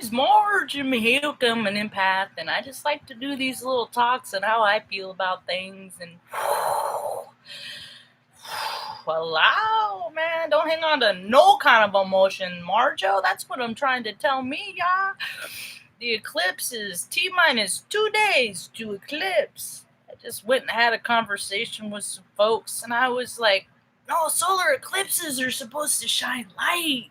name's Marge. I'm a Hilcom, an empath, and I just like to do these little talks on how I feel about things. And allow, man, don't hang on to no kind of emotion, Marjo. That's what I'm trying to tell me, y'all. The eclipse is T-minus 2 days to eclipse. I just went and had a conversation with some folks, and I was like, no, solar eclipses are supposed to shine light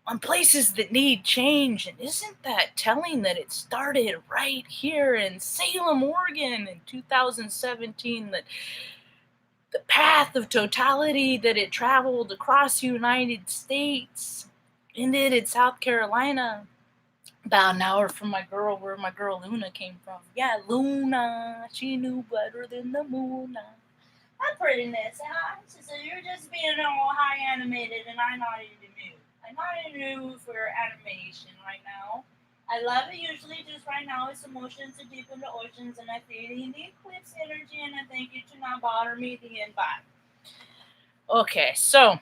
on places that need change. And isn't that telling that it started right here in Salem, Oregon in 2017, that the path of totality that it traveled across the United States ended in South Carolina, about an hour from where my girl Luna came from. Yeah, Luna, she knew better than the moon. I'm prettiness, huh? So you're just being all high animated, and I'm not in the mood. I'm not in the mood for animation right now. I love it usually, just right now it's emotions are deep in the oceans, and I feel in the eclipse energy, and I thank you to not bother me the end. Bye. Okay, so,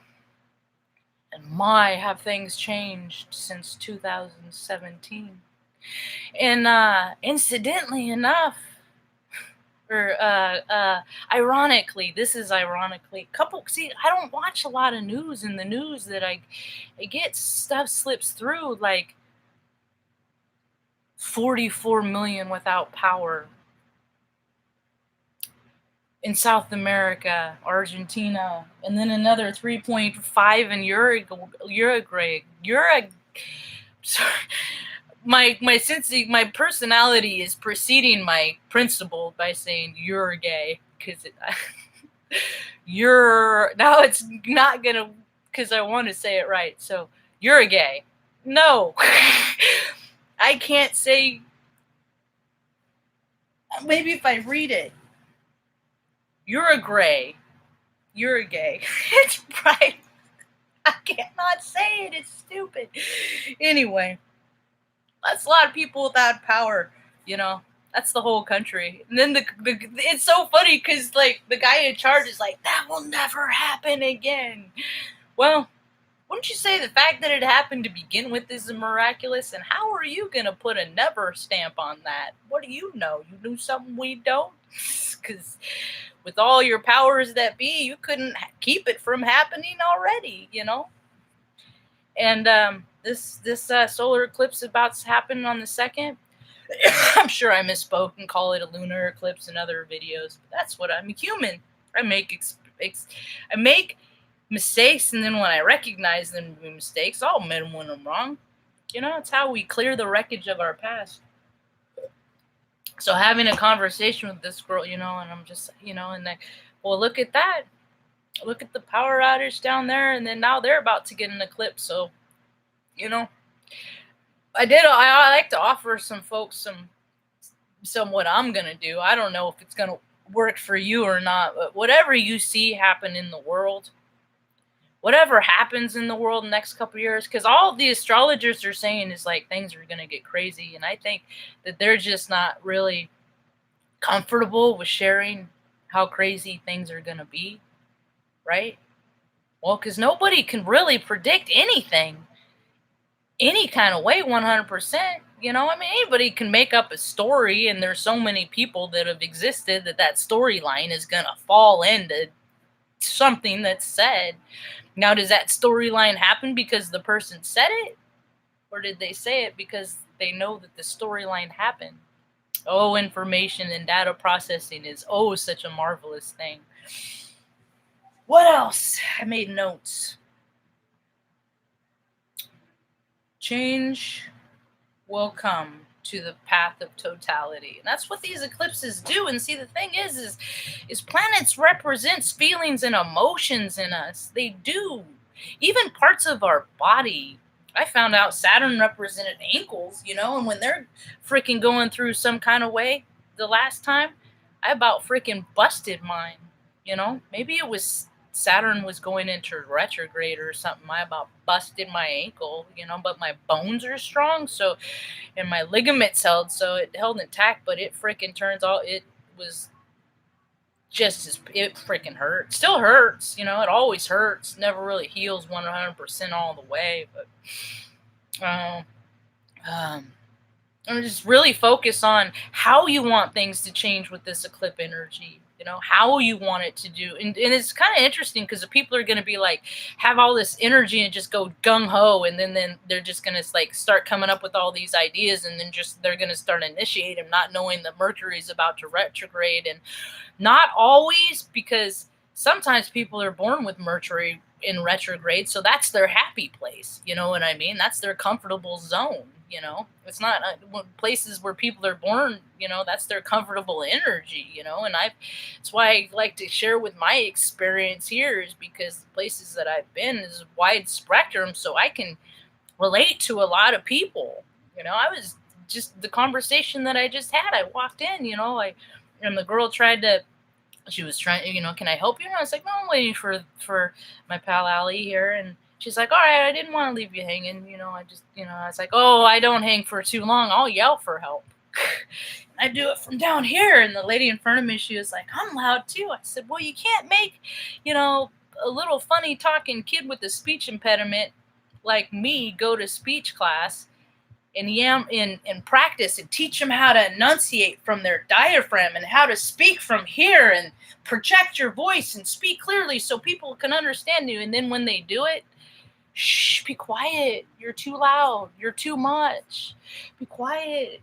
and my, have things changed since 2017. And incidentally enough, or ironically, I don't watch a lot of news, and the news that I get, stuff slips through, like 44 million without power in South America, Argentina, and then another 3.5 in Uruguay. Sorry. My personality is preceding my principle by saying you're gay, because now it's not gonna, because I want to say it right. So you're gay. No, I can't say. Maybe if I read it, you're a gay. It's right. I cannot say it. It's stupid. Anyway. That's a lot of people without power, That's the whole country. And then it's so funny because, like, the guy in charge is like, that will never happen again. Well, wouldn't you say the fact that it happened to begin with is miraculous? And how are you going to put a never stamp on that? What do you know? You knew something we don't? Because with all your powers that be, you couldn't keep it from happening already, And this solar eclipse is about to happen on the 2nd. I'm sure I misspoke and call it a lunar eclipse in other videos, but that's what I'm a human. I make mistakes, and then when I recognize them to be mistakes, I'll admit when I'm wrong. It's how we clear the wreckage of our past. So having a conversation with this girl, and I'm just, and like, well, look at that. Look at the power outage down there, and then now they're about to get an eclipse. So, I like to offer some folks some what I'm gonna do. I don't know if it's gonna work for you or not, but whatever you see happen in the world, whatever happens in the world in the next couple of years, because all the astrologers are saying is like things are gonna get crazy, and I think that they're just not really comfortable with sharing how crazy things are gonna be, right? Well, because nobody can really predict anything any kind of way 100%. Anybody can make up a story, and there's so many people that have existed that storyline is going to fall into something that's said. Now, does that storyline happen because the person said it? Or did they say it because they know that the storyline happened? Oh, information and data processing is such a marvelous thing. What else? I made notes. Change will come to the path of totality. And that's what these eclipses do. And see, the thing is planets represents feelings and emotions in us. They do. Even parts of our body. I found out Saturn represented ankles, and when they're freaking going through some kind of way the last time, I about freaking busted mine, Maybe it was Saturn was going into retrograde or something. I about busted my ankle, but my bones are strong, so, and my ligaments held, so it held intact, but it freaking turns out it was it freaking hurt. Still hurts, it always hurts. Never really heals 100% all the way, but Um, and just really focus on how you want things to change with this eclipse energy. How you want it to do. And it's kind of interesting because the people are going to be like, have all this energy and just go gung ho. And then they're just going to like start coming up with all these ideas. And then just they're going to start initiate them, not knowing that Mercury is about to retrograde. And not always, because sometimes people are born with Mercury in retrograde, so that's their happy place. You know what I mean? That's their comfortable zone. It's not places where people are born. That's their comfortable energy. And that's why I like to share with my experience here, is because the places that I've been is a wide spectrum, so I can relate to a lot of people. I was just the conversation that I just had. I walked in, and the girl she was trying, can I help you? And I was like, no, I'm waiting for my pal Allie here. And she's like, all right, I didn't want to leave you hanging. I was like, oh, I don't hang for too long. I'll yell for help. I do it from down here. And the lady in front of me, she was like, I'm loud too. I said, well, you can't make, a little funny talking kid with a speech impediment like me go to speech class and practice and teach them how to enunciate from their diaphragm and how to speak from here and project your voice and speak clearly so people can understand you. And then when they do it, shh, be quiet. You're too loud. You're too much. Be quiet.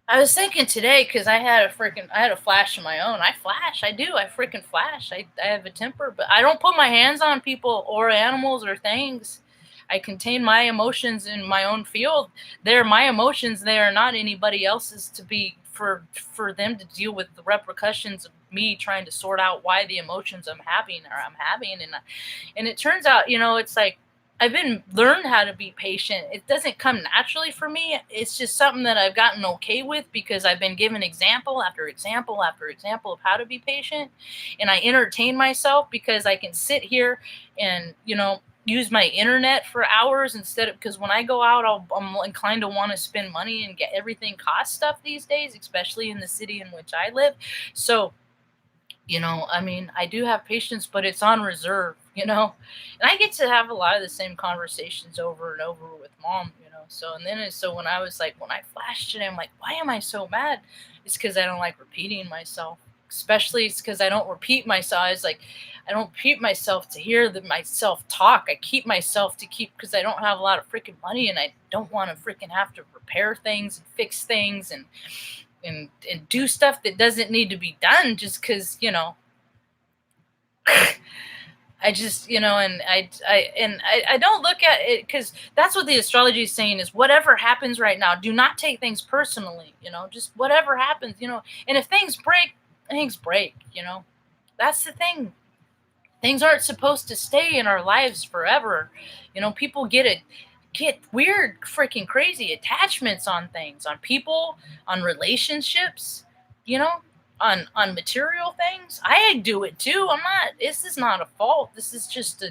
I was thinking today, because I had a flash of my own. I flash. I do. I freaking flash. I have a temper, but I don't put my hands on people or animals or things. I contain my emotions in my own field. They're my emotions. They are not anybody else's to be for them to deal with the repercussions of me trying to sort out why the emotions I'm having. And it turns out, it's like I've been learned how to be patient. It doesn't come naturally for me. It's just something that I've gotten okay with because I've been given example after example after example of how to be patient. And I entertain myself because I can sit here and, use my internet for hours instead of, because when I go out, I'm inclined to want to spend money and get everything cost stuff these days, especially in the city in which I live. So, I do have patience, but it's on reserve, and I get to have a lot of the same conversations over and over with mom, so when I was like, when I flashed today, I'm like, why am I so mad? It's because I don't like repeating myself. Especially it's because I don't repeat myself. It's like I don't repeat myself to hear myself talk. I keep myself because I don't have a lot of freaking money and I don't want to freaking have to repair things and fix things and do stuff that doesn't need to be done just because, I just, and I don't look at it because that's what the astrology is saying is whatever happens right now, do not take things personally, just whatever happens, and if things break, that's the thing. Things aren't supposed to stay in our lives forever. People get weird, freaking crazy attachments on things, on people, on relationships, on material things. I do it too. This is not a fault. This is just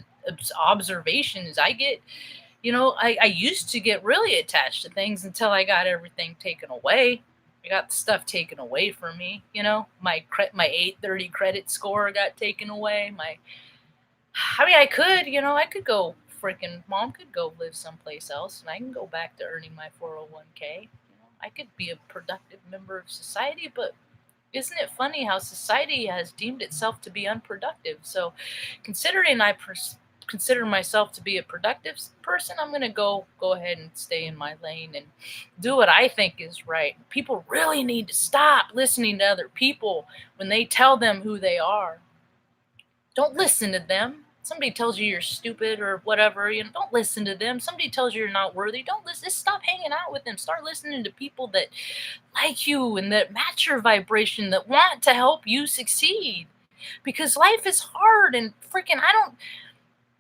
observations. I used to get really attached to things until I got everything taken away. I got the stuff taken away from me. My 830 credit score got taken away. I could go freaking mom could go live someplace else, and I can go back to earning my 401k. I could be a productive member of society, but isn't it funny how society has deemed itself to be unproductive? So, considering I consider myself to be a productive person, I'm going to go ahead and stay in my lane and do what I think is right. People really need to stop listening to other people when they tell them who they are. Don't listen to them. Somebody tells you you're stupid or whatever, don't listen to them. Somebody tells you you're not worthy, don't listen. Just stop hanging out with them. Start listening to people that like you and that match your vibration, that want to help you succeed. Because life is hard and freaking, I don't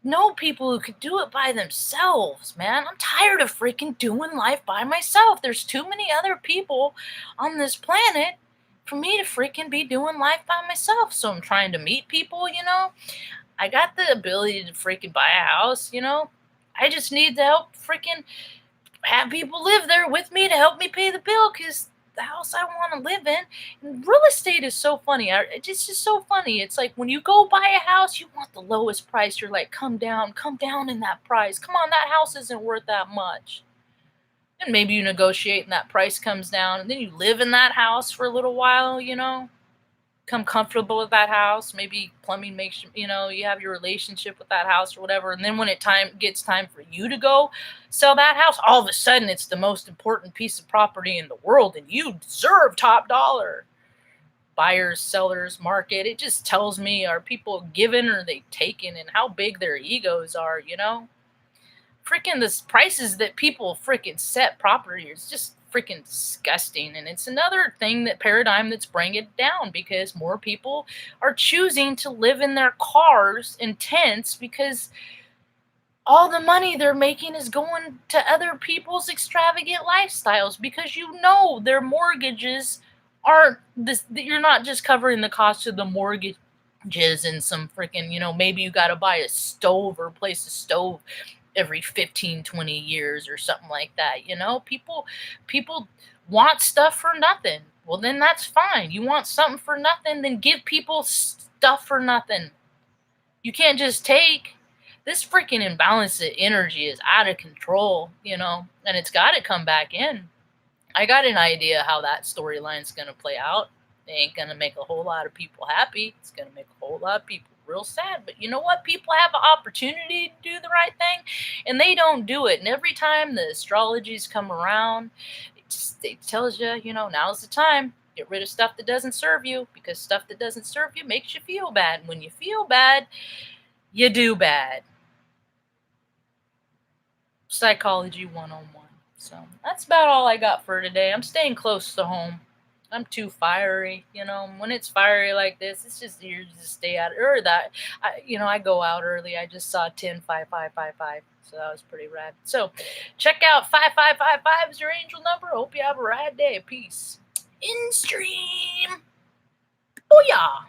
know people who could do it by themselves, man. I'm tired of freaking doing life by myself. There's too many other people on this planet for me to freaking be doing life by myself. So I'm trying to meet people, I got the ability to freaking buy a house, I just need to help freaking have people live there with me to help me pay the bill, because the house I want to live in. And real estate is so funny. It's just so funny. It's like when you go buy a house, you want the lowest price. You're like, come down in that price. Come on, that house isn't worth that much. And maybe you negotiate and that price comes down, and then you live in that house for a little while, become comfortable with that house. Maybe plumbing makes you have your relationship with that house or whatever. And then when it gets time for you to go sell that house, all of a sudden it's the most important piece of property in the world, and you deserve top dollar. Buyers, sellers, market. It just tells me, are people giving or are they taking, and how big their egos are. Freaking the prices that people freaking set property is just freaking disgusting. And it's another paradigm that's bringing it down, because more people are choosing to live in their cars and tents because all the money they're making is going to other people's extravagant lifestyles, because their mortgages aren't this. You're not just covering the cost of the mortgages and some freaking, maybe you got to buy a stove or replace a stove every 15, 20 years or something like that. People want stuff for nothing. Well, then that's fine. You want something for nothing, then give people stuff for nothing. You can't just take. This freaking imbalance of energy is out of control, and it's got to come back in. I got an idea how that storyline's going to play out. It ain't going to make a whole lot of people happy. It's going to make a whole lot of people real sad. But you know what? People have an opportunity to do the right thing, and they don't do it. And every time the astrologies come around, it tells you, now's the time. Get rid of stuff that doesn't serve you, because stuff that doesn't serve you makes you feel bad. And when you feel bad, you do bad. Psychology 101. So that's about all I got for today. I'm staying close to home. I'm too fiery, when it's fiery like this, it's just easier to stay out. Or that, I go out early. I just saw 105555. So that was pretty rad. So check out 5555 is your angel number. Hope you have a rad day. Peace. In stream. Booyah.